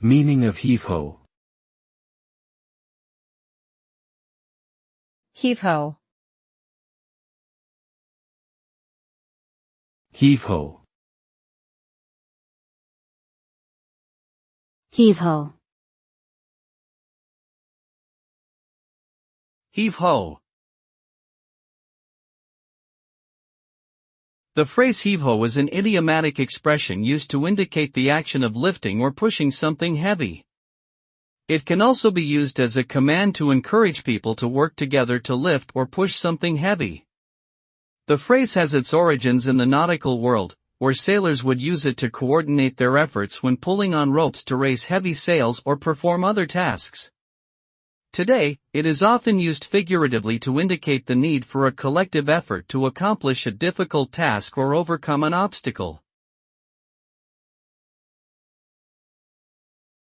Meaning of heave-ho. Heave-ho. Heave-ho. Heave-ho. Heave-ho. The phrase heave-ho is an idiomatic expression used to indicate the action of lifting or pushing something heavy. It can also be used as a command to encourage people to work together to lift or push something heavy. The phrase has its origins in the nautical world, where sailors would use it to coordinate their efforts when pulling on ropes to raise heavy sails or perform other tasks. Today, it is often used figuratively to indicate the need for a collective effort to accomplish a difficult task or overcome an obstacle.